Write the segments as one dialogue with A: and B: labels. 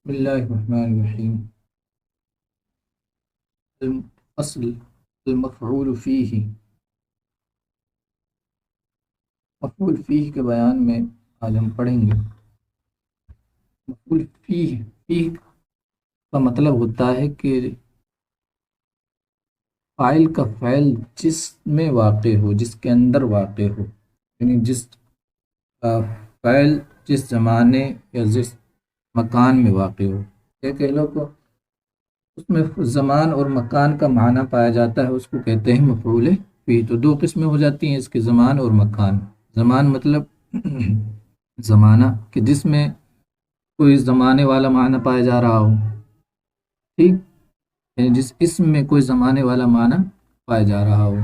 A: بسم اللہ الرحمن الرحیم۔ اصل المفعول فیہ، مفعول فیہ کے بیان میں آج ہم پڑھیں گے۔ مفعول فیہ، فیہ کا مطلب ہوتا ہے کہ فاعل کا فعل جس میں واقع ہو، جس کے اندر واقع ہو، یعنی جس فعل جس زمانے یا جس مکان میں واقع ہو، یہ کہہ لو کو اس میں زمان اور مکان کا معنی پایا جاتا ہے، اس کو کہتے ہیں مفعول فیہ۔ تو دو قسمیں ہو جاتی ہیں اس کے، زمان اور مکان۔ زمان مطلب زمانہ کہ جس میں کوئی زمانے والا معنی پایا جا رہا ہو، ٹھیک، یعنی جس اسم میں کوئی زمانے والا معنی پایا جا رہا ہو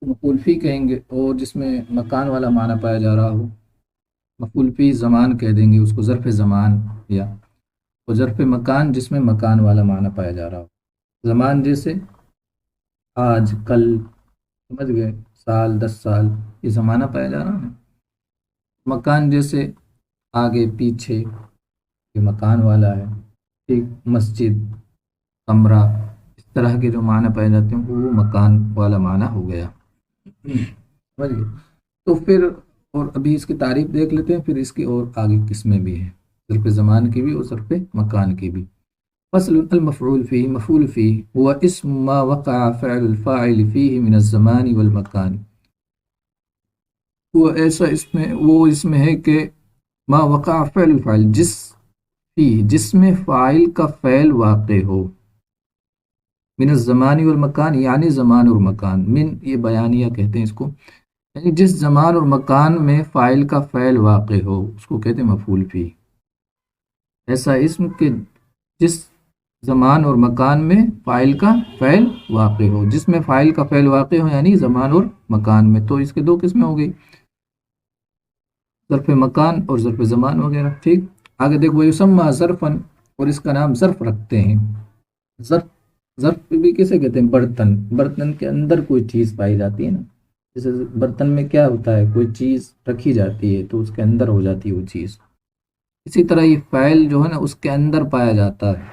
A: مفعول فیہ کہیں گے، اور جس میں مکان والا معنی پایا جا رہا ہو مفعول فیہ زمان کہہ دیں گے اس کو، ظرف زمان، یا اور ظرف مکان جس میں مکان والا معنی پایا جا رہا ہو۔ زمان جیسے آج، کل، سمجھ گئے، سال، 10 سال، یہ زمانہ پایا جا رہا ہے۔ مکان جیسے آگے، پیچھے، یہ مکان والا ہے، ٹھیک، مسجد، کمرہ، اس طرح کے جو معنی پائے جاتے ہیں وہ مکان والا معنی ہو گیا، سمجھ گئے۔ تو پھر اور ابھی اس کی تعریف دیکھ لیتے ہیں، پھر اس کی اور آگے قسمیں بھی ہیں، ظرف زمان کی بھی اور ظرف مکان کی بھی۔ فصل المفعول فیہ، مفعول فیہ هو اسم ما وقع فعل الفاعل فیہ من الزمان والمکان۔ وہ ایسا اسم ہے، وہ اسم ہے کہ ما وقع فعل الفاعل، جس میں فاعل کا فعل واقع ہو، من الزمان والمکان، یعنی زمان اور مکان، من یہ بیانیہ کہتے ہیں اس کو، یعنی جس زمان اور مکان میں فاعل کا فعل واقع ہو اس کو کہتے ہیں مفعول فیہ۔ ایسا اسم کہ جس زمان اور مکان میں فاعل کا فعل واقع ہو، جس میں فاعل کا فعل واقع ہو یعنی زمان اور مکان میں۔ تو اس کے دو قسمیں ہو گئی، ظرف مکان اور ظرف زمان وغیرہ، ٹھیک۔ آگے دیکھو، یسمى ظرفا، اور اس کا نام ظرف رکھتے ہیں۔ ظرف بھی کسے کہتے ہیں؟ برتن کے اندر کوئی چیز پائی جاتی ہے نا، جیسے برتن میں کیا ہوتا ہے، کوئی چیز رکھی جاتی ہے تو اس کے اندر ہو جاتی ہے وہ چیز، اسی طرح یہ فعل جو ہے نا اس کے اندر پایا جاتا ہے،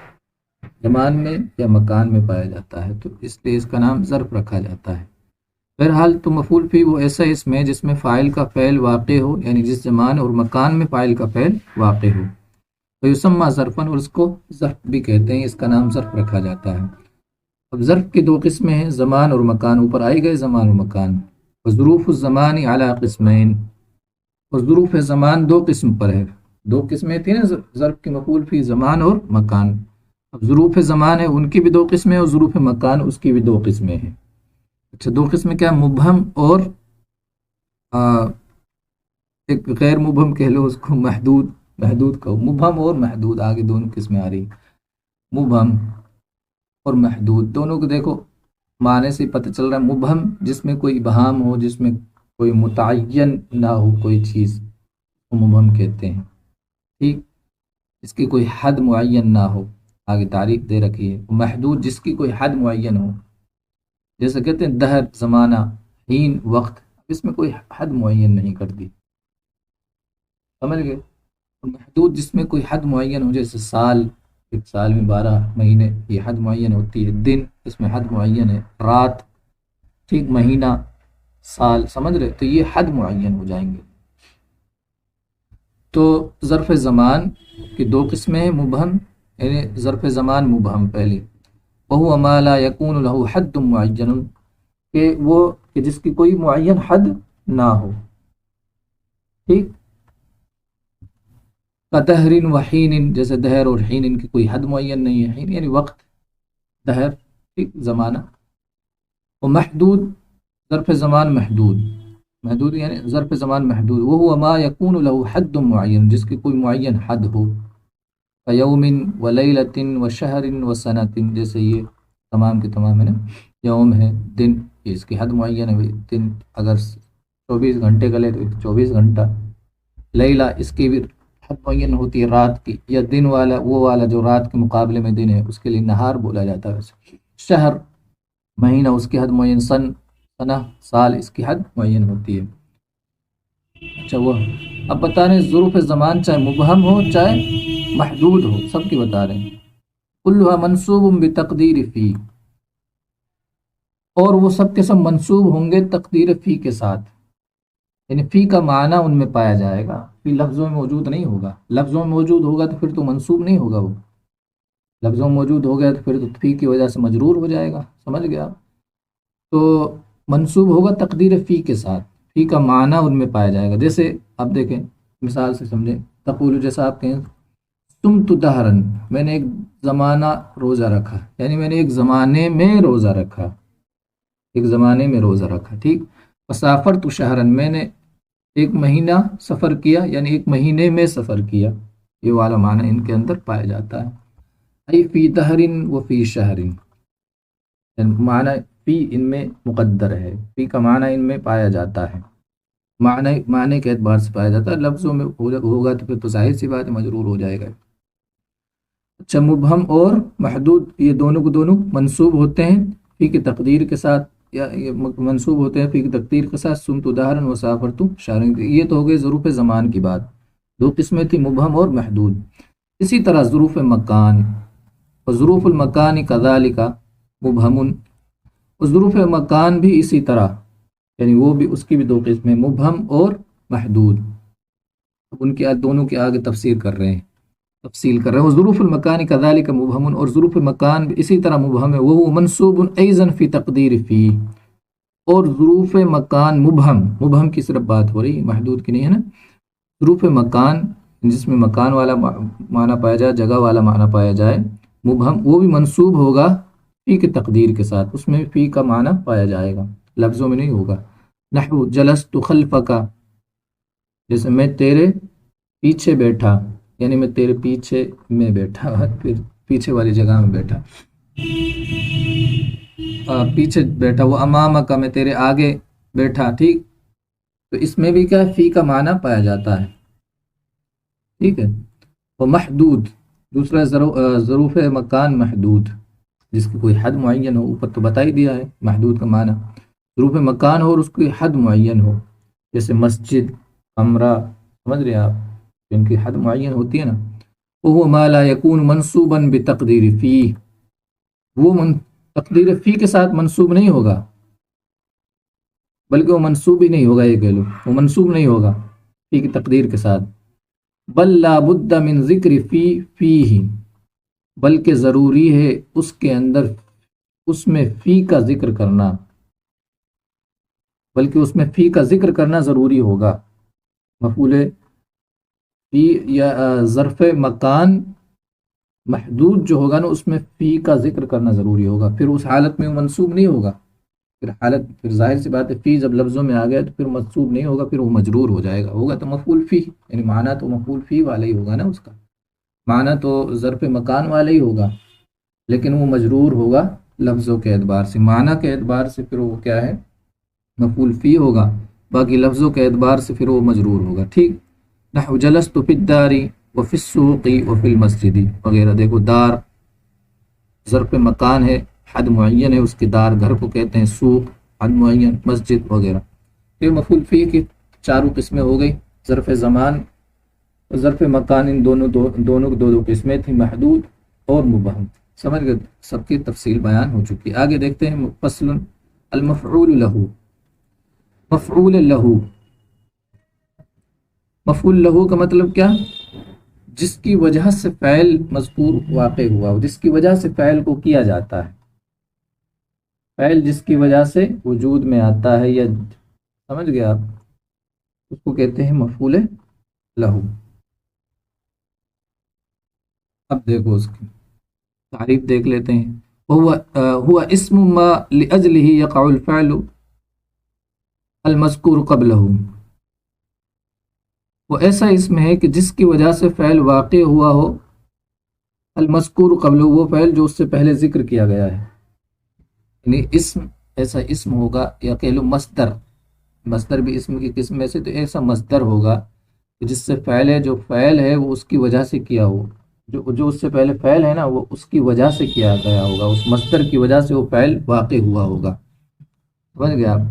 A: زمان میں یا مکان میں پایا جاتا ہے، تو اس لیے اس کا نام ظرف رکھا جاتا ہے۔ بہرحال تو مفعول فیہ وہ ایسا اسم ہے جس میں فاعل کا فعل واقع ہو، یعنی جس زمان اور مکان میں فاعل کا فعل واقع ہو، تو یسمى ظرفا، اور اس کو ظرف بھی کہتے ہیں، اس کا نام ظرف رکھا جاتا ہے۔ اب ظرف کی دو قسمیں ہیں، زمان اور مکان، اوپر آئی گئے زمان اور مکان۔ ظروف الزمان علی قسمین، اور ظروف زمان دو قسم پر ہے، دو قسمیں تھیں نا ظرف کی، مفعول فیہ زمان اور مکان۔ اب ظروف زمان ہے ان کی بھی دو قسمیں، اور ظروف مکان اس کی بھی دو قسمیں ہیں۔ اچھا، دو قسمیں کیا؟ مبہم اور ایک غیر مبہم کہہ لو اس کو، محدود کہو، مبہم اور محدود، آگے دونوں قسمیں آ رہی، مبہم اور محدود، دونوں کو دیکھو معنی سے پتہ چل رہا ہے۔ مبہم جس میں کوئی ابہام ہو، جس میں کوئی متعین نہ ہو کوئی چیز، وہ مبہم کہتے ہیں، ٹھیک، اس کی کوئی حد معین نہ ہو، آگے تعریف دے رکھی ہے۔ محدود جس کی کوئی حد معین ہو، جیسے کہتے ہیں دہر، زمانہ، حین، وقت، اس میں کوئی حد معین نہیں کر دی، سمجھ گئے۔ محدود جس میں کوئی حد معین ہو، جیسے سال، ایک سال میں 12 مہینے، یہ حد معین ہوتی ہے۔ دن، اس میں حد معین ہے۔ رات، ٹھیک، مہینہ، سال، سمجھ رہے، تو یہ حد معین ہو جائیں گے۔ تو ظرف زمان کی دو قسمیں ہیں، مبہم، یعنی ظرف زمان مبہم پہلی، وہو ما لا یکون له حد معین، کہ وہ کہ جس کی کوئی معین حد نہ ہو، ٹھیک، دہر و حین، جیسے دہر اور حین، ان کی کوئی حد معین نہیں ہے، حین یعنی وقت، دہر، ٹھیک، زمانہ۔ و محدود، ظرف زمان محدود یعنی ظرف زمان محدود، وہو ما یکون له حد معین، جس کی کوئی معین حد ہو، یوم و لیلۃ و شہر و سنۃ، جیسے یہ تمام کے تمام ہے نا، یوم ہے، دن، یہ اس کی حد معین ہے، دن اگر 24 گھنٹے کا لے تو 24 گھنٹہ، لیلہ اس کی بھی حد معین ہوتی ہے رات کی، یا دن والا وہ والا جو رات کے مقابلے میں دن ہے اس کے لیے نہار بولا جاتا ہے ویسے۔ شہر، مہینہ، اس کی حد معین، سنہ، سال، اس کی حد معین ہوتی ہے۔ اچھا، وہ اب بتا رہے ظروف زمان چاہے مبہم ہو چاہے محدود ہو، سب کی بتا رہے ہیں. کلھا منصوب بتقدیر فی، اور وہ سب کے سب منصوب ہوں گے تقدیر فی کے ساتھ، یعنی فی کا معنی ان میں پایا جائے گا. فی لفظوں میں موجود نہیں ہوگا، لفظوں میں موجود ہوگا تو پھر تو منصوب نہیں ہوگا، وہ لفظوں میں موجود ہو گیا تو پھر تو فی کی وجہ سے مجرور ہو جائے گا. سمجھ گیا؟ تو منصوب ہوگا تقدیر فی کے ساتھ، فی کا معنی ان میں پایا جائے گا. جیسے اب دیکھیں مثال سے سمجھیں، تقول جیسا آپ کہیں تم تو دہرن، میں نے ایک زمانہ روزہ رکھا، یعنی میں نے ایک زمانے میں روزہ رکھا، ایک زمانے میں روزہ رکھا. ٹھیک. مسافر تو شہرن، میں نے ایک مہینہ سفر کیا، یعنی ایک مہینے میں سفر کیا. یہ والا معنی ان کے اندر پایا جاتا ہے. ای فی دہرن و فی شہرن، معنی فی ان میں مقدر ہے، فی کا معنی ان میں پایا جاتا ہے، معنی کے اعتبار سے پایا جاتا ہے. لفظوں میں ہوگا تو پھر تو ظاہر سی بات ہے مجرور ہو جائے گا. اچھا، مبہم اور محدود یہ دونوں کو دونوں منصوب ہوتے ہیں فی کی تقدیر کے ساتھ، یا یہ منصوب ہوتے ہیں فی کی تقدیر کے ساتھ. سم تو دہرن و سافر تو شہرن، یہ تو ہو گئی ظروف زمان کی بات. دو قسمیں تھی، مبہم اور محدود. اسی طرح ظروف مکان، اور ظروف المکان کذالک مبہم، اور ظروف مکان بھی اسی طرح، یعنی وہ بھی اس کی بھی دو قسمیں، مبہم اور محدود. ان کے دونوں کے آگے تفسیر کر رہے ہیں. وہ ظروف المکان کذالک مبہم، اور ظروف مکان بھی اسی طرح مبہم ہے، وہ منصوب ایضا فی تقدیر فی. اور ظروف مکان مبہم کی صرف بات ہو رہی، محدود کی نہیں ہے نا. ظروف مکان جس میں مکان والا معنی پایا جائے، جگہ والا معنی پایا جائے، مبہم وہ بھی منصوب ہوگا فی کی تقدیر کے ساتھ، اس میں فی کا معنی پایا جائے گا، لفظوں میں نہیں ہوگا. نحو جلست خلفک، جیسے میں تیرے پیچھے بیٹھا، یعنی میں تیرے پیچھے میں بیٹھا، پھر پیچھے والی جگہ میں بیٹھا، پیچھے بیٹھا. وہ امامہ کا، میں تیرے آگے بیٹھا. ٹھیک. تو اس میں بھی کیا فی کا معنی پایا جاتا ہے. ٹھیک ہے. وہ محدود دوسرا ظروف مکان محدود، جس کی کوئی حد معین ہو، اوپر تو بتا ہی دیا ہے محدود کا معنی. ظروف مکان ہو اور اس کی حد معین ہو، جیسے مسجد، کمرہ، سمجھ رہے آپ، جن کی حد معین ہوتی ہے نا. وہ ما لا یکون منصوبا بتقدیر فی، وہ تقدیر فی کے ساتھ منصوب نہیں ہوگا، بلکہ وہ منصوب ہی نہیں ہوگا، یہ کہہ لو وہ منصوب نہیں ہوگا فی کی تقدیر کے ساتھ. بل لا بد من ذکر فی فیہ، بلکہ ضروری ہے اس کے اندر، اس میں فی کا ذکر کرنا، بلکہ اس میں فی کا ذکر کرنا ضروری ہوگا. مفعول فی یا ظرف مکان محدود جو ہوگا نا، اس میں فی کا ذکر کرنا ضروری ہوگا، پھر اس حالت میں وہ منصوب نہیں ہوگا. پھر ظاہر سی بات ہے فی جب لفظوں میں آ گیا تو پھر منصوب نہیں ہوگا، پھر وہ مجرور ہو جائے گا. ہوگا تو مفعول فی، یعنی معنی تو مفعول فی والا ہی ہوگا نا، اس کا معنی تو ظرف مکان والا ہی ہوگا، لیکن وہ مجرور ہوگا لفظوں کے اعتبار سے. معنی کے اعتبار سے پھر وہ کیا ہے، مفعول فی ہوگا، باقی لفظوں کے اعتبار سے پھر وہ مجرور ہوگا. ٹھیک. نحو جلست فی الدار وفی السوق وفی المسجد وغیرہ. دیکھو دار ظرف مکان ہے، حد معین ہے اس کی، دار گھر کو کہتے ہیں، سوق حد معین، مسجد وغیرہ. پھر مفعول فی کی چاروں قسمیں ہو گئی، ظرف زمان ظرف مکان، ان دونوں دو قسمیں تھیں، محدود اور مبہم. سمجھ گئے؟ سب کی تفصیل بیان ہو چکی. آگے دیکھتے ہیں فصل المفعول لہو. مفعول لہو، مفعول لہو کا مطلب کیا، جس کی وجہ سے فعل مذکور واقع ہوا ہو، جس کی وجہ سے فعل کو کیا جاتا ہے، فعل جس کی وجہ سے وجود میں آتا ہے، یا سمجھ گئے آپ، اس کو کہتے ہیں مفعول لہو. اب دیکھو اس کی تعریف دیکھ لیتے ہیں. هو اسم ما لأجله يقع الفعل المذکور قبلہ، وہ ایسا اسم ہے کہ جس کی وجہ سے فعل واقع ہوا ہو، المذکور قبلہ، وہ فعل جو اس سے پہلے ذکر کیا گیا ہے. یعنی اسم ایسا اسم ہوگا، یا کہہ لو مصدر بھی اسم کی قسم میں سے، تو ایسا مصدر ہوگا کہ جس سے فعل ہے، جو فعل ہے وہ اس کی وجہ سے کیا ہو، جو اس سے پہلے فعل ہے نا، وہ اس کی وجہ سے کیا گیا ہوگا، اس مصدر کی وجہ سے وہ فعل واقع ہوا ہوگا. سمجھ گئے آپ؟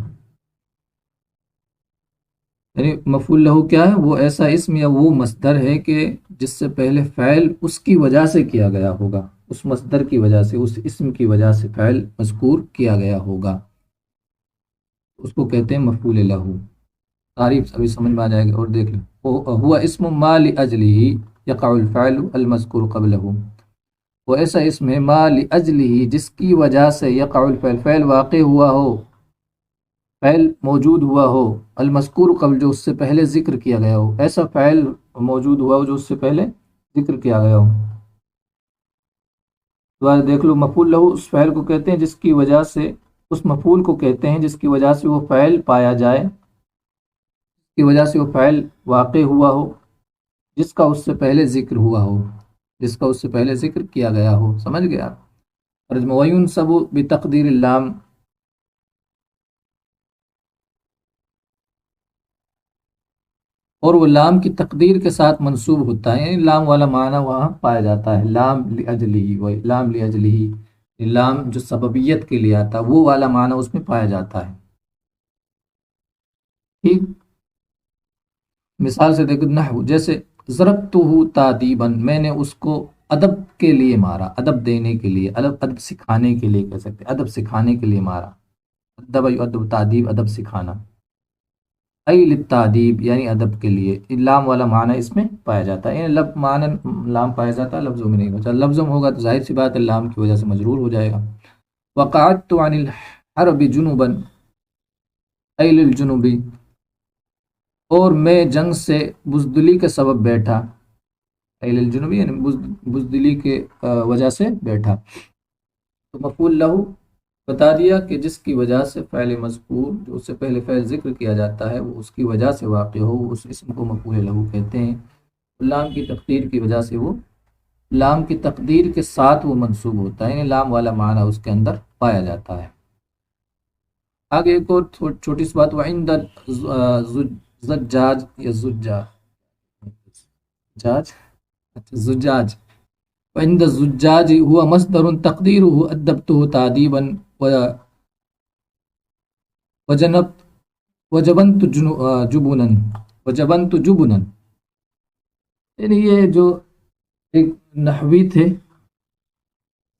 A: یعنی مفعول لہو کیا ہے؟ وہ ایسا اسم یا وہ مصدر ہے کہ جس سے پہلے فعل اس کی وجہ سے کیا گیا ہوگا، اس مصدر کی وجہ سے، اس اسم کی وجہ سے فعل مذکور کیا گیا ہوگا، اس کو کہتے ہیں مفعول لہو۔ تعریف ابھی سمجھ میں آ جائے گا، اور دیکھ لیں، ہوا اسم ما لاجلہ یقع الفعل المذکور قبلہ، وہ ایسا اسم ہے ما لاجلہ جس کی وجہ سے یقع الفعل، فعل واقع ہوا ہو، فعل موجود ہوا ہو، المذکور قبل جو اس سے پہلے ذکر کیا گیا ہو، ایسا فعل موجود ہوا ہو جو اس سے پہلے ذکر کیا گیا ہو۔ دوبارہ دیکھ لو، مفعول لہو اس فعل کو کہتے ہیں جس کی وجہ سے، اس مفعول کو کہتے ہیں جس کی وجہ سے وہ فعل پایا جائے، کی وجہ سے وہ فعل واقع ہوا ہو، جس کا اس سے پہلے ذکر ہوا ہو، جس کا اس سے پہلے ذکر کیا گیا ہو۔ سمجھ گیا؟ اور وَيُنْصَبُ بِتَقْدِيرِ اللام، اور وہ لام کی تقدیر کے ساتھ منصوب ہوتا ہے، یعنی لام والا معنی وہاں پایا جاتا ہے، لام لاجلہ، وہ لام لاجلہ، لام جو سببیت کے لیے آتا ہے وہ والا معنی اس میں پایا جاتا ہے۔ ٹھیک، مثال سے دیکھو، نحو جیسے ضربتہ تادیبا، میں نے اس کو ادب کے لیے مارا، ادب دینے کے لیے، ادب سکھانے کے لیے کہہ سکتے ہیں، ادب سکھانے کے لیے مارا، ادب ادب تعدیب، ادب سکھانا، ای للتعدیب یعنی ادب کے لیے، لام والا معنی اس میں پایا جاتا ہے، یعنی معنی لام پایا جاتا ہے، لفظوں میں نہیں ہوتا، لفظوں میں ہوگا تو ظاہر سی بات ہے لام کی وجہ سے مجرور ہو جائے گا۔ وقعدت عن الحرب جنوبا ای للجنوبی، اور میں جنگ سے بزدلی کے سبب بیٹھا، ای للجنوبی یعنی بزدلی کے وجہ سے بیٹھا۔ تو مفعول لہو بتا دیا کہ جس کی وجہ سے فعل مذکور جو اس سے پہلے فعل ذکر کیا جاتا ہے وہ اس کی وجہ سے واقع ہو، اس اسم کو مفعول لہو کہتے ہیں۔ لام کی تقدیر کی وجہ سے، وہ لام کی تقدیر کے ساتھ وہ منصوب ہوتا ہے، یعنی لام والا معنی اس کے اندر پایا جاتا ہے۔ آگے ایک اور چھوٹی سی بات، وعند زجاج یا زجاج، زجاج، وعند الزجاج هو مصدر تقديره أدبته تأديبا وجنبت وجبنت جبنا، وجبنت جبنا، یعنی یہ جو ایک نحوی تھے،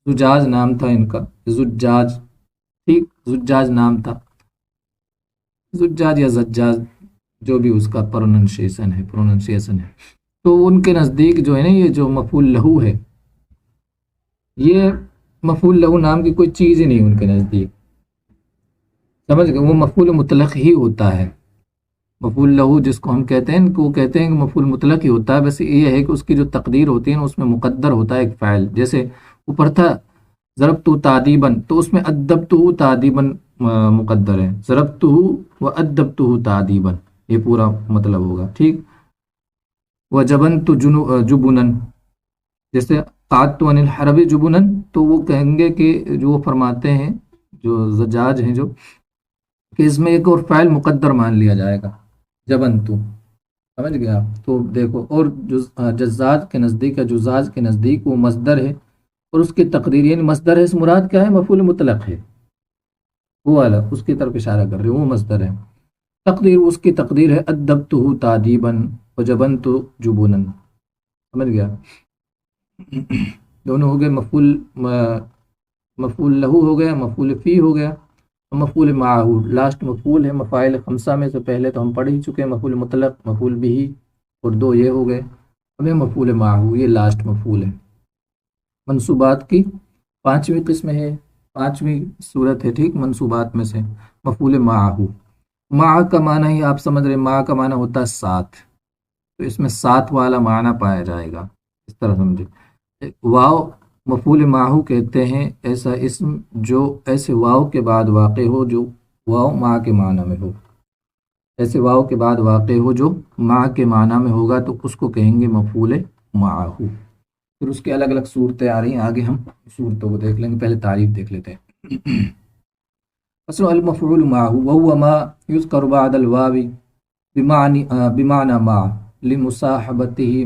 A: زجاج نام تھا ان کا، زجاج، ٹھیک، زجاج نام تھا، زجاج یا زجاج جو بھی اس کا پروننسیشن ہے، تو ان کے نزدیک جو ہے نا یہ جو مفعول لہو ہے، یہ مفعول لہو نام کی کوئی چیز ہی نہیں ان کے نزدیک، سمجھ گئے؟ وہ مفعول مطلق ہی ہوتا ہے، مفعول لہو جس کو ہم کہتے ہیں، وہ کہتے ہیں کہ مفعول مطلق ہی ہوتا ہے، بس یہ ہے کہ اس کی جو تقدیر ہوتی ہے نا اس میں مقدر ہوتا ہے ایک فعل، جیسے اوپر تھا ضربتہ تعدیباً، تو اس میں ادبتہ تعدیباً مقدر ہے، ضربتہ و ادبتہ تعدیباً، یہ پورا مطلب ہوگا، ٹھیک۔ وجبنت جبناً، جیسے قعدت عن الحرب جبناً، تو وہ کہیں گے کہ جو وہ فرماتے ہیں جو زجاج ہیں جو، کہ اس میں ایک اور فعل مقدر مان لیا جائے گا، جبنتو، سمجھ گیا؟ تو دیکھو، اور جزاج کے نزدیک یا جزاج کے نزدیک وہ مصدر ہے، اور اس کی تقدیر، یعنی مصدر ہے، اس مراد کیا ہے؟ مفعول مطلق ہے، وہ والا اس کی طرف اشارہ کر رہے ہیں، وہ مصدر ہے، تقدیر اس کی تقدیر ہے ادبتہ تعدیباً وجبنت جبناً، سمجھ گیا؟ دونوں ہو گئے، مفعول لہو ہو گیا، مفعول فی ہو گیا، مفعول معہو لاسٹ مفعول ہے، مفاعل خمسہ میں سے پہلے تو ہم پڑھ ہی چکے ہیں، مفعول مطلق، مفعول بھی، اور دو یہ ہو گئے، اب یہ مفعول معہو، یہ لاسٹ مفعول ہے۔ منصوبات کی پانچویں قسم ہے، پانچویں صورت ہے، ٹھیک، منصوبات میں سے مفعول معہو، مع کا معنی ہی آپ سمجھ رہے، مع کا معنی ہوتا ہے ساتھ، تو اس میں ساتھ والا معنی پایا جائے گا، اس طرح سمجھے۔ واو مفعول معہو کہتے ہیں ایسا اسم جو ایسے واو کے بعد واقع ہو جو واو مع کے معنی میں ہو، ایسے واو کے بعد واقع ہو جو مع کے معنی میں ہوگا تو اس کو کہیں گے مفعول معہو۔ پھر اس کے الگ الگ صورتیں آ رہی ہیں، آگے ہم صورتوں کو دیکھ لیں گے، پہلے تعریف دیکھ لیتے ہیں۔ اصل المفعول معہو وهو ما يذكر بعد الواو بمعنى مع لمصاحبته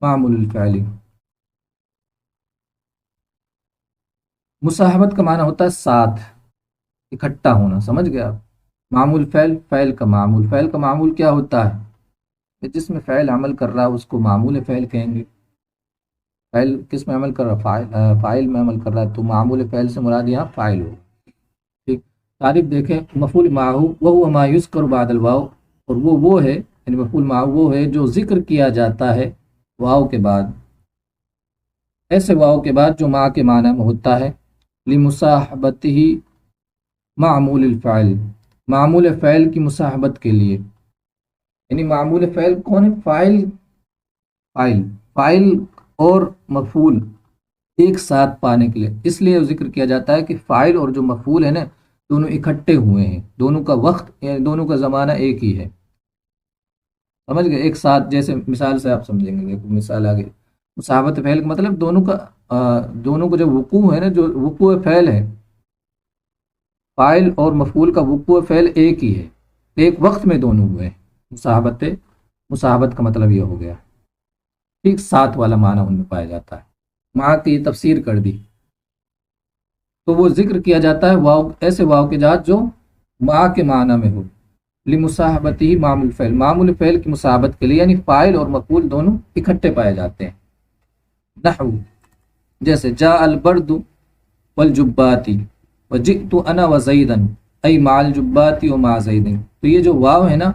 A: معمول الفعل، مصاحبت کا معنی ہوتا ہے ساتھ، اکٹھا ہونا، سمجھ گیا آپ؟ معمول فعل، فعل کا معمول، فعل کا معمول کیا ہوتا ہے؟ کہ جس میں فعل عمل کر رہا ہے اس کو معمول فعل کہیں گے۔ فعل کس میں عمل کر رہا ہے؟ فاعل میں عمل کر رہا ہے، تو معمول فعل سے مراد یہاں فاعل ہو۔ ٹھیک، تعریف دیکھیں، مفعول معہ وہو ما یذکر بعد الواو، اور وہ ہے، یعنی مفعول معہ وہ ہے جو ذکر کیا جاتا ہے واو کے بعد، ایسے واو کے بعد جو ما کے معنی میں ہوتا ہے، لمصاحبتہ معمول الفعل، معمول فعل کی مصاحبت کے لیے، یعنی معمول فعل کون ہے؟ فاعل، فاعل، فاعل اور مفعول ایک ساتھ پانے کے لیے، اس لیے ذکر کیا جاتا ہے کہ فاعل اور جو مفعول ہے نا دونوں اکٹھے ہوئے ہیں، دونوں کا وقت یعنی دونوں کا زمانہ ایک ہی ہے، سمجھ گئے؟ ایک ساتھ، جیسے مثال سے آپ سمجھیں گے، دیکھو مثال آگے، مصاحبت فعل کا مطلب دونوں کا دونوں کا جو وقوع ہے نا، جو وقوع فعل ہے، فاعل اور مفعول کا وقوع فعل ایک ہی ہے، ایک وقت میں دونوں ہوئے ہیں، مصاحبت کا مطلب یہ ہو گیا، ٹھیک، ساتھ والا معنی ان میں پایا جاتا ہے۔ ماں کی تفسیر کر دی تو وہ ذکر کیا جاتا ہے واو، ایسے واو کے جات جو ماں کے معنی میں ہو، لمصاحبتہ معمول فعل، معمول فعل کی مصاحبت کے لیے، یعنی فاعل اور مفعول دونوں اکٹھے پائے جاتے ہیں۔ نحو جیسے جاء البرد والجبات وجئت انا وزیدا ای مع الجبات ومع زید، تو یہ جو واو ہے نا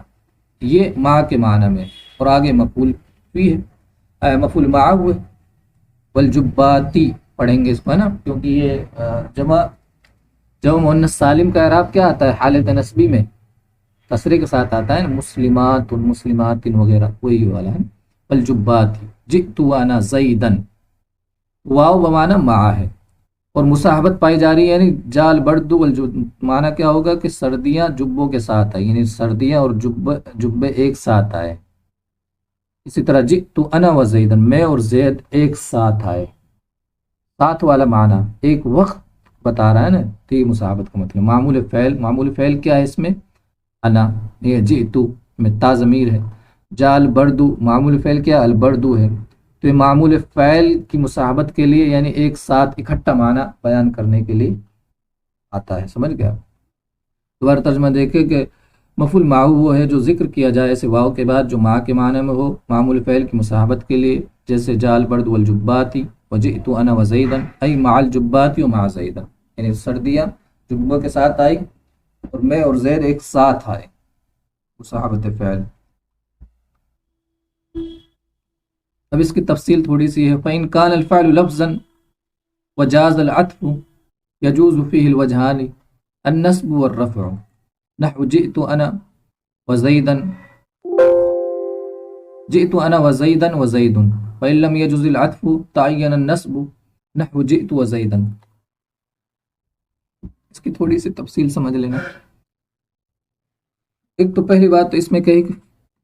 A: یہ ماں کے معنی میں، اور آگے مفعول بھی ہے، مفعول معہ ہوئے، والجباتی پڑھیں گے اس کو ہے نا، کیونکہ یہ جمع مؤنث سالم کا اعراب کیا آتا ہے حالت نسبی میں؟ کسرے کے ساتھ آتا ہے نا، مسلمات مسلمات وغیرہ، وہی والا ہے، والجباتی جئت وانا زیدن، واو بمعنی مع ہے، اور مصاحبت پائی جا رہی ہے، یعنی جال برد معنی کیا ہوگا کہ سردیاں جبوں کے ساتھ آئے، یعنی سردیاں اور جبے ایک ساتھ آئے۔ اسی طرح جئت انا و زیدن، میں اور زید ایک ساتھ آئے، ساتھ والا معنی ایک وقت بتا رہا ہے نا، تو یہ مصاحبت کا مطلب۔ معمول فعل کیا ہے اس میں؟ انا، یہ جئت میں تا ضمیر ہے، جال بردو معمول فعل کیا؟ البردو ہے، تو یہ معمول فعل کی مصاحبت کے لیے، یعنی ایک ساتھ اکٹھا معنی بیان کرنے کے لیے آتا ہے، سمجھ گیا؟ دوبارہ ترجمہ دیکھیں کہ مفعول معہ وہ ہے جو ذکر کیا جائے ایسے واو کے بعد جو ماں کے معنی میں ہو، معمول فعل کی مصاحبت کے لیے، جیسے جاء البرد والجباتی وجئت انا وزیدا ای مع الجبات ومع زیدا، یعنی سردیاں جبوں کے ساتھ آئی اور میں اور زید ایک ساتھ آئے، مصاحبت فعل۔ اب اس کی تفصیل تھوڑی سی ہے، فَإِنْ كَانَ الْفَعْلُ لَفْظًا وَجَازَ الْعَطْفُ يَجُوزُ فِيهِ الْوَجْهَانِ النَّصْبُ وَالرَّفْعُ نحو جئت أنا وزيدا وزيد، فإن لم يجوز العطف تعين النصب نحو جئت وزيدا۔ اس کی تھوڑی سی تفصیل سمجھ لینا۔ ایک تو پہلی بات تو اس میں کہی کہ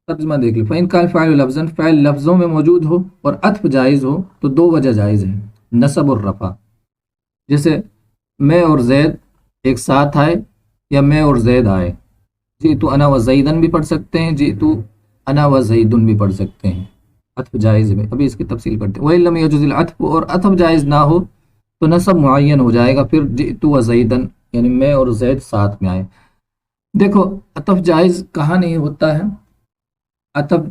A: ترجمہ دیکھ لیں، فَإِنْ كَانَ الْفَاعِلُ لَفْظًا، فعل لفظوں میں موجود ہو اور عطف جائز ہو تو دو وجہ جائز ہیں، نصب اور رفع، جیسے میں اور زید ایک ساتھ آئے یا میں اور زید آئے، جئت انا و زیدن بھی پڑھ سکتے ہیں، جئت انا و زیدن بھی پڑھ سکتے ہیں، عطف جائز ہے۔ ابھی اس کی تفصیل کرتے ہیں۔ وَإِن لَمْ يَجُزِ الْعَطْفُ، اور عطف جائز نہ ہو تو نصب معین ہو جائے گا، پھر جئت و زیدن، یعنی میں اور زید ساتھ میں آئے۔ دیکھو عطف جائز کہاں نہیں ہوتا ہے، عطف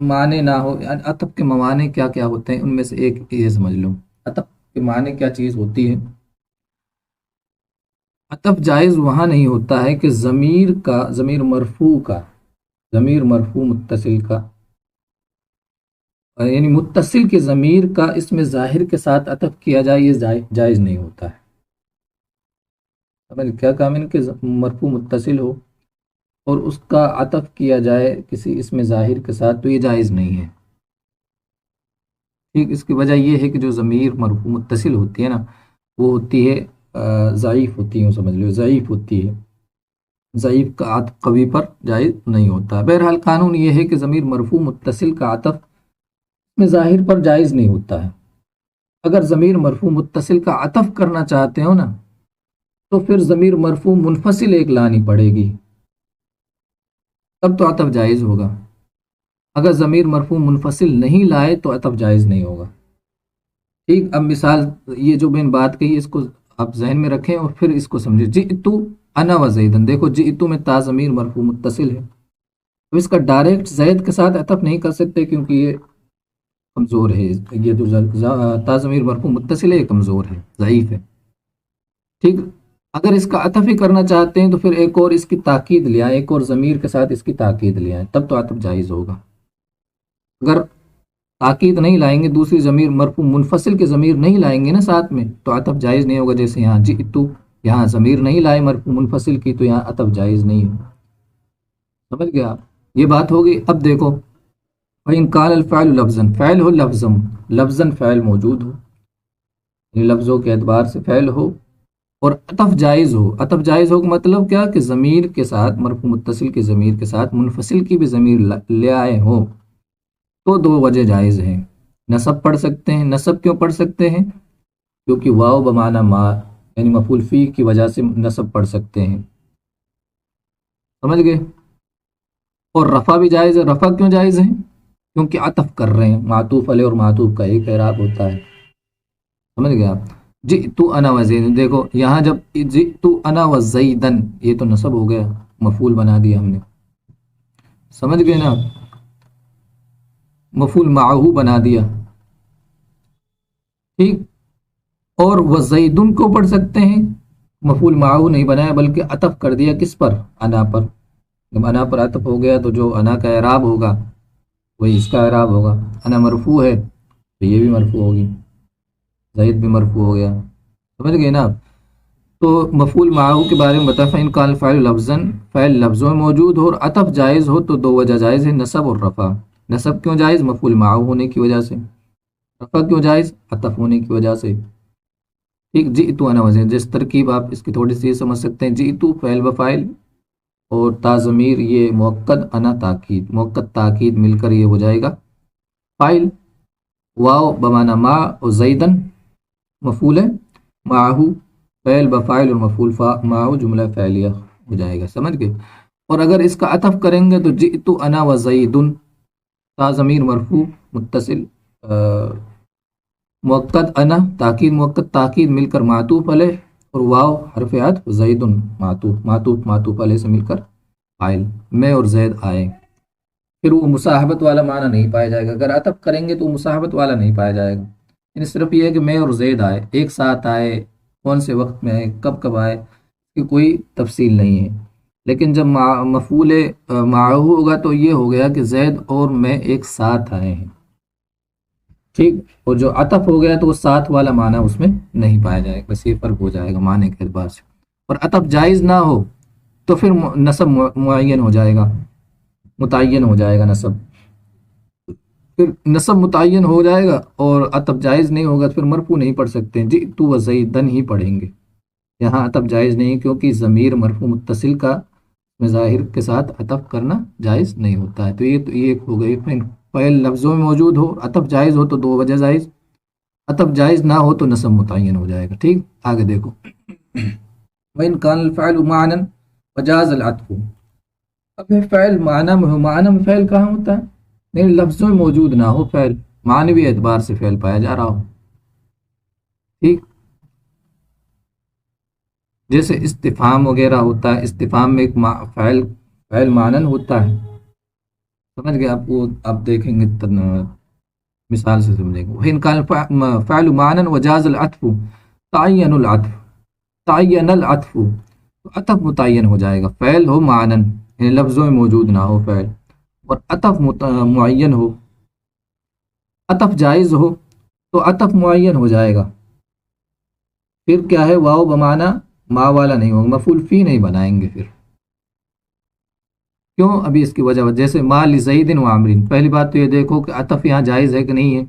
A: معنی نہ ہو، عطف کے موانع کیا کیا ہوتے ہیں، ان میں سے ایک یہ سمجھ لو، عطف کے معنی کیا چیز ہوتی ہے۔ عطف جائز وہاں نہیں ہوتا ہے کہ ضمیر مرفوع متصل کا، یعنی متصل کے ضمیر کا اس میں ظاہر کے ساتھ عطف کیا جائے، یہ جائز نہیں ہوتا ہے۔ کیا کہا میں نے کہ مرفوع متصل ہو اور اس کا عطف کیا جائے کسی اس میں ظاہر کے ساتھ، تو یہ جائز نہیں ہے، ٹھیک۔ اس کی وجہ یہ ہے کہ جو ضمیر مرفوع متصل ہوتی ہے نا وہ ہوتی ہے ضعیف ہوتی ہے، سمجھ لو ضعیف ہوتی ہے، ضعیف کا عطف قوی پر جائز نہیں ہوتا۔ بہرحال قانون یہ ہے کہ ضمیر مرفوع متصل کا عطف میں ظاہر پر جائز نہیں ہوتا ہے۔ اگر ضمیر مرفوع متصل کا عطف کرنا چاہتے ہو نا تو پھر ضمیر مرفوع منفصل ایک لانی پڑے گی، تب تو عطف جائز ہوگا۔ اگر ضمیر مرفوع منفصل نہیں لائے تو عطف جائز نہیں ہوگا، ٹھیک۔ اب مثال، یہ جو میں نے بات کہی اس کو آپ ذہن میں رکھیں اور پھر اس کو سمجھیں۔ جئت انا و زیدن، دیکھو جئتو میں تا ضمیر مرفوع متصل ہے، تو اس کا ڈائریکٹ زید کے ساتھ عطف نہیں کر سکتے کیونکہ یہ کمزور ہے، یہ جو تا ضمیر مرفوع متصل ہے یہ کمزور ہے، ضعیف ہے، ٹھیک۔ اگر اس کا عطف ہی کرنا چاہتے ہیں تو پھر ایک اور اس کی تاکید لے آئیں، ایک اور ضمیر کے ساتھ اس کی تاکید لے آئیں، تب تو عطف جائز ہوگا۔ اگر تاکید نہیں لائیں گے، دوسری ضمیر مرفوع منفصل کے ضمیر نہیں لائیں گے نا ساتھ میں، تو عطف جائز نہیں ہوگا۔ جیسے یہاں جئتو، یہاں ضمیر نہیں لائے مرفوع منفصل کی، تو یہاں عطف جائز نہیں ہے، سمجھ گیا آپ؟ یہ بات ہوگی۔ اب دیکھو وَإِنْ كَانَ الْفَعْلُ لَفْظًا، فعل ہو لفظاً فعل موجود ہو، یعنی لفظوں کے اعتبار سے فعل ہو، اور عطف جائز ہو۔ عطف جائز ہو کا مطلب کیا کہ ضمیر کے ساتھ، مرفوع متصل کی ضمیر کے ساتھ منفصل کی بھی ضمیر لے آئے ہو، تو دو وجہ جائز ہیں۔ نصب پڑھ سکتے ہیں۔ نصب کیوں پڑھ سکتے ہیں؟ کیونکہ واو بمعنی ما، یعنی مفعول فی کی وجہ سے نصب پڑھ سکتے ہیں، سمجھ گئے؟ اور رفع بھی جائز ہے۔ رفع کیوں جائز ہے؟ کیونکہ عطف کر رہے ہیں، معطوف علیہ اور معطوف کا ایک اعراب ہوتا ہے، سمجھ گئے آپ؟ جئتو انا و زیدن، دیکھو یہاں جب جئتو انا و زیدن، یہ تو نصب ہو گیا، مفعول بنا دیا ہم نے، سمجھ گئے نا؟ مفعول معہو بنا دیا، ٹھیک۔ اور وہ زیدن کو پڑھ سکتے ہیں، مفعول معہو نہیں بنایا بلکہ عطف کر دیا کس پر؟ انا پر۔ جب انا پر عطف ہو گیا تو جو انا کا اعراب ہوگا وہی اس کا اعراب ہوگا۔ انا مرفوع ہے تو یہ بھی مرفوع ہوگی، زید بھی مرفوع ہو گیا، سمجھ گئے نا آپ؟ تو مفعول معہو کے بارے میں بتا، فإن كان الفاعل لفظا، فعل لفظوں میں موجود ہو اور عطف جائز ہو تو دو وجہ جائز ہے، نصب اور رفع۔ نصب کیوں جائز؟ مفعول معہو ہونے کی وجہ سے۔ رفع کیوں جائز؟ عطف ہونے کی وجہ سے، ٹھیک۔ جئتو انا و زید، جس ترکیب آپ اس کی تھوڑی سی سمجھ سکتے ہیں، جئتو فعل بفاعل اور تا ضمیر یہ مؤکد، انا تاکید، مؤکد تاکید مل کر یہ ہو جائے گا فاعل، واو بمعنی ما اور زیدن مفعول ہے، معہو فعل بفاعل اور مفعول معہو جملہ فعلیہ ہو جائے گا، سمجھ گئے؟ اور اگر اس کا عطف کریں گے تو جئتو انا و زیدن، تا ضمیر مرفوع متصل مؤکد انا تاکید، مؤکد تاکید مل کر معطوف علیہ، اور واو حرف عطف، زیدن معطوف علیہ سے مل کر فاعل، میں اور زید آئے، پھر وہ مصاحبت والا معنی نہیں پایا جائے گا۔ اگر عطف کریں گے تو مصاحبت والا نہیں پایا جائے گا، یعنی صرف یہ ہے کہ میں اور زید آئے، ایک ساتھ آئے، کون سے وقت میں آئے، کب کب آئے، کی کوئی تفصیل نہیں ہے۔ لیکن جب مفعول معہو ہوگا تو یہ ہو گیا کہ زید اور میں ایک ساتھ آئے ہیں، ٹھیک۔ اور جو عطف ہو گیا تو وہ ساتھ والا معنی اس میں نہیں پایا جائے گا، بس یہ فرق ہو جائے گا معنی کے اعتبار سے۔ اور عطف جائز نہ ہو تو پھر نصب معین ہو جائے گا، متعین ہو جائے گا نصب، پھر نصب متعین ہو جائے گا، اور عطف جائز نہیں ہوگا تو پھر مرفوع نہیں پڑھ سکتے، جئتو و زیدن ہی پڑھیں گے۔ یہاں عطف جائز نہیں کیونکہ ضمیر مرفوع متصل کا ظاہر کے ساتھ عطف کرنا جائز نہیں ہوتا ہے۔ تو یہ ہو گئی فعل لفظوں میں موجود ہو، عطف جائز ہو تو دو وجہ جائز، عطف جائز نہ ہو تو نصب متعین ہو جائے گا، ٹھیک۔ آگے دیکھو وَإِنْ كَانَ الْفَعْلُ مَعْنًا وَجَازَ الْعَطْفُ، اب یہ فعل معنی میں ہو، معنی میں فعل کہاں ہوتا ہے؟ نہیں، لفظوں میں موجود نہ ہو فعل، معنوی اعتبار سے فعل پایا جا رہا ہو، ٹھیک۔ جیسے استفہام وغیرہ ہوتا ہے، استفہام میں ایک فعل معنن ہوتا ہے، سمجھ گئے آپ؟ وہ آپ دیکھیں گے مثال سے سمجھیں گے۔ وَإِنْ كَانَ الْفَعْلُ مَعْنًا وَجَازَ الْعَطْفُ تَعَيَّنَ الْعَطْفُ، تعین العطف، تو عطف متعین ہو جائے گا، فعل ہو معنن یعنی لفظوں میں موجود نہ ہو فعل، اور عطف معین ہو، عطف جائز ہو تو عطف معین ہو جائے گا، پھر کیا ہے؟ واو بمعنی ما والا نہیں ہوگا، مفعول فی نہیں بنائیں گے، پھر کیوں؟ ابھی اس کی وجہ، جیسے ما لزید و عمر، پہلی بات تو یہ دیکھو کہ عطف یہاں جائز ہے کہ نہیں ہے،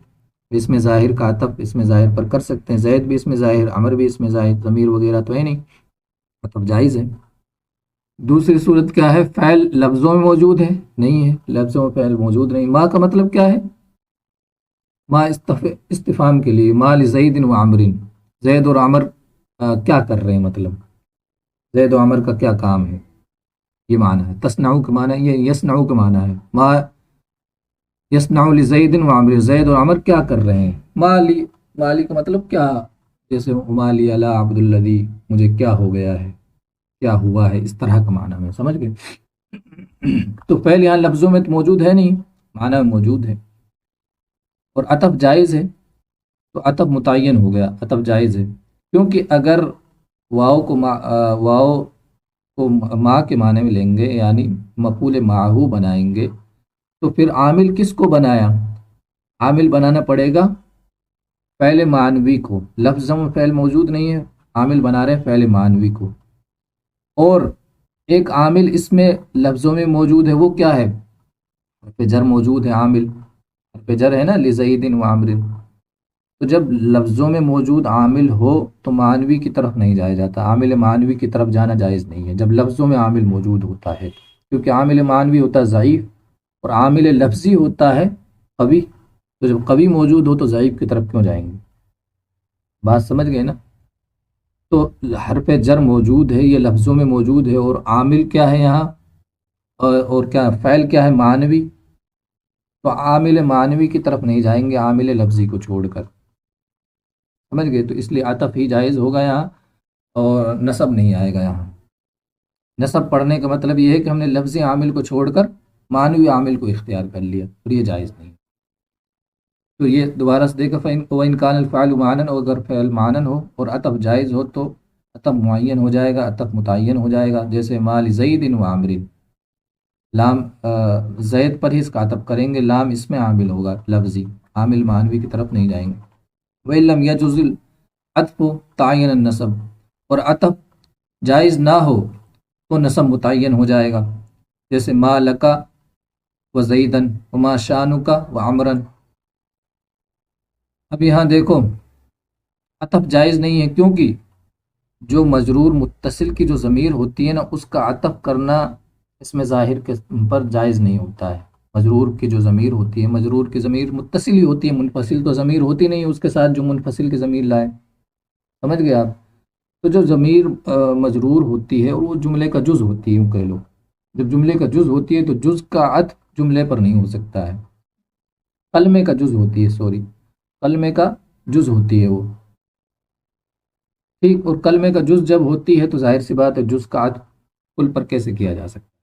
A: اس میں ظاہر کا عطف اس میں ظاہر پر کر سکتے ہیں، زید بھی اس میں ظاہر، عمر بھی اس میں ظاہر، ضمیر وغیرہ تو ہے نہیں، عطف جائز ہے۔ دوسری صورت کیا ہے؟ فعل لفظوں میں موجود ہے، نہیں ہے، لفظوں میں فعل موجود نہیں۔ ما کا مطلب کیا ہے؟ ما استفہام کے لیے، ما لزید و عمر، زید اور عمر کیا کر رہے ہیں، مطلب زید و عمر کا کیا کام ہے، یہ معنی ہے۔ تصنعو کا معنی، یہ یصنعو کا معنی ہے، ما یصنعو لزید و عمر، زید اور عمر کیا کر رہے ہیں۔ مالی کا مطلب کیا، جیسے مالی علی عبد الذی، مجھے کیا ہو گیا ہے، کیا ہوا ہے، اس طرح کا معنی میں، سمجھ گئے؟ تو فعل یہاں لفظوں میں تو موجود ہے نہیں، معنی میں موجود ہے، اور عطف جائز ہے، تو عطف متعین ہو گیا، عطف جائز ہے، کیونکہ اگر واؤ کو ماں کے معنی میں لیں گے، یعنی مفعول معہو بنائیں گے، تو پھر عامل کس کو بنایا؟ عامل بنانا پڑے گا فعل معنوی کو، لفظوں میں فعل موجود نہیں ہے، عامل بنا رہے ہیں فعل معنوی کو، اور ایک عامل اس میں لفظوں میں موجود ہے، وہ کیا ہے؟ حرف جر موجود ہے، عامل حرف جر ہے نا، لزید و عامر، تو جب لفظوں میں موجود عامل ہو تو معنوی کی طرف نہیں جایا جاتا، عامل معنوی کی طرف جانا جائز نہیں ہے جب لفظوں میں عامل موجود ہوتا ہے، کیونکہ عامل معنوی ہوتا ہے ضعیف، اور عامل لفظی ہوتا ہے قوی، تو جب قوی موجود ہو تو ضعیف کی طرف کیوں جائیں گے؟ بات سمجھ گئے نا؟ تو حرف جر موجود ہے، یہ لفظوں میں موجود ہے، اور عامل کیا ہے یہاں، اور کیا فعل کیا ہے؟ معنوی، تو عامل معنوی کی طرف نہیں جائیں گے عامل لفظی کو چھوڑ کر، سمجھ گئے؟ تو اس لیے عطف ہی جائز ہوگا یہاں، اور نصب نہیں آئے گا یہاں۔ نصب پڑھنے کا مطلب یہ ہے کہ ہم نے لفظی عامل کو چھوڑ کر معنوی عامل کو اختیار کر لیا، اور یہ جائز نہیں۔ تو یہ دوبارہ سے دیکھا، وَإِنْ كَانَ الْفَعْلُ مَعْنًا، اور اگر فعل معنن ہو اور عطف جائز ہو تو عطف معین ہو جائے گا، عطف متعین ہو جائے گا، جیسے مال زید و عامر، لام زید پر ہی اس کا عطف کریں گے، لام اس میں عامل ہوگا لفظی، عامل معنوی کی طرف نہیں جائیں گے۔ وَإِن لَمْ يَجُزِ الْعَطْفُ تَعَيَّنَ النَّصْبُ، اور عطف جائز نہ ہو تو نصب متعین ہو جائے گا، جیسے ما لکا و زیدن وما شانکا و عمرن۔ اب یہاں دیکھو عطف جائز نہیں ہے، کیونکہ جو مجرور متصل کی جو ضمیر ہوتی ہے نا، اس کا عطف کرنا اس میں ظاہر کے پر جائز نہیں ہوتا ہے۔ مجرور کی جو ضمیر ہوتی ہے، مجرور کی ضمیر متصل ہی ہوتی ہے، منفصل تو ضمیر ہوتی نہیں، اس کے ساتھ جو منفصل کی ضمیر لائے، سمجھ گئے آپ؟ تو جو ضمیر مجرور ہوتی ہے وہ جملے کا جز ہوتی ہے، یوں کہہ لو، جب جملے کا جز ہوتی ہے تو جز کا عطف جملے پر نہیں ہو سکتا ہے، کلمے کا جز ہوتی ہے، سوری، کلمے کا جز ہوتی ہے وہ، ٹھیک، اور کلمے کا جز جب ہوتی ہے تو ظاہر سی بات ہے جز کا عطف کل پر کیسے کیا جا سکتا ہے،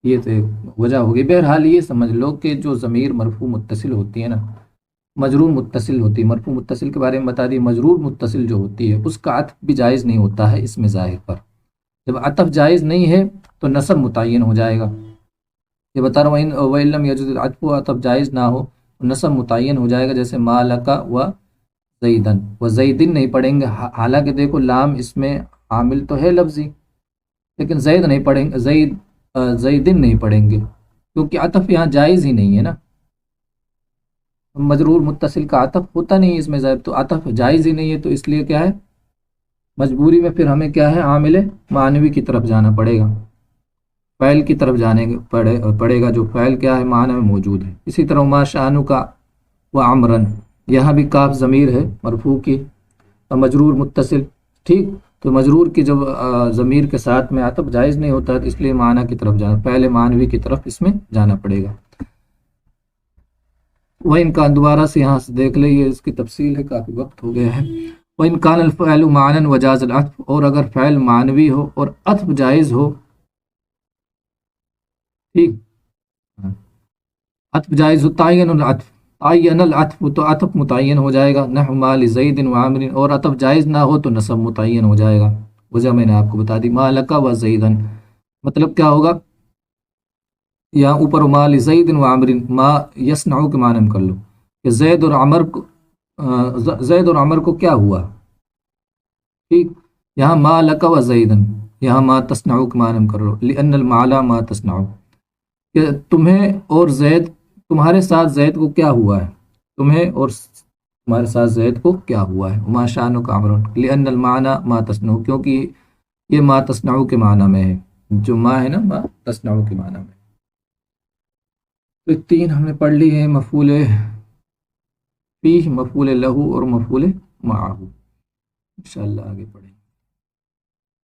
A: یہ تو ایک وجہ ہوگی۔ بہرحال یہ سمجھ لو کہ جو ضمیر مرفوع متصل ہوتی ہے نا، مجرور متصل ہوتی ہے، مرفوع متصل کے بارے میں بتا دی، مجرور متصل جو ہوتی ہے اس کا عطف بھی جائز نہیں ہوتا ہے اس میں ظاہر پر، جب عطف جائز نہیں ہے تو نصب متعین ہو جائے گا، یہ بتا رہا ہوں، وَإِن لَمْ يَجُزِ الْعَطْفُ، عطف جائز نہ ہو تو نصب متعین ہو جائے گا، جیسے ما لکا و زیدن، و زیدن نہیں پڑھیں گے، حالانکہ دیکھو لام اس میں عامل تو ہے لفظی، لیکن زید نہیں پڑھیں گے، زیدن نہیں پڑھیں گے، کیونکہ عطف یہاں جائز ہی نہیں ہے نا، مجرور متصل کا عطف ہوتا نہیں اس میں زائد، تو عطف جائز ہی نہیں ہے، تو اس لیے کیا ہے، مجبوری میں پھر ہمیں کیا ہے، عامل معنوی کی طرف جانا پڑے گا، فعل کی طرف جانے پڑے گا، جو فعل کیا ہے، معنی میں موجود ہے۔ اسی طرح ما شانو کا و عمرن، یہاں بھی کاف ضمیر ہے مرفوع کی، اور مجرور متصل، ٹھیک، تو مجرور کی جب ضمیر کے ساتھ میں عطف جائز نہیں ہوتا ہے، تو اس لیے معنی کی طرف جانا، فعل معنوی کی طرف اس میں جانا پڑے گا۔ وَإِنْ كَانَ، دوبارہ سے یہاں سے دیکھ لیں، یہ اس کی تفصیل ہے، کافی وقت ہو گیا ہے۔ وَإِنْ كَانَ الْفَعْلُ مَعْنًا وَجَازَ الْعَطْفُ، اور اگر فعل معنوی ہو اور عطف جائز ہو، ٹھیک، عطف جائز ہو، تعین العطف، تو عطف متعین ہو جائے گا، نحو ما لزید و عامر، اور عطف جائز نہ ہو تو نصب متعین ہو جائے گا، وجہ میں نے آپ کو بتا دی، ما لکا و زیدن، مطلب کیا ہوگا، یہاں اوپر ما لزید و عامر، ما یصنع کے معنی میں کر لو کہ زید اور عمر کو، زید اور عمر کو کیا ہوا، ٹھیک، یہاں ما لکا و زیدن، یہاں ما تصنع کے معنی میں کر لو، لأن المعلا ما تصنع، کہ تمہیں اور زید، تمہارے ساتھ زید کو کیا ہوا ہے، تمہیں اور تمہارے ساتھ زید کو کیا ہوا ہے، ما شانو کا عمر، لأن المعنی ما تصنع، کیونکہ یہ ما تصنع کے معنی میں ہے، جو ما ہے نا، ما تصنع کے معنی میں۔ تو تین ہم نے پڑھ لی ہے، مفعول فیہ، مفعول لہو، اور مفعول معہ، انشاءاللہ آگے پڑھیں گے۔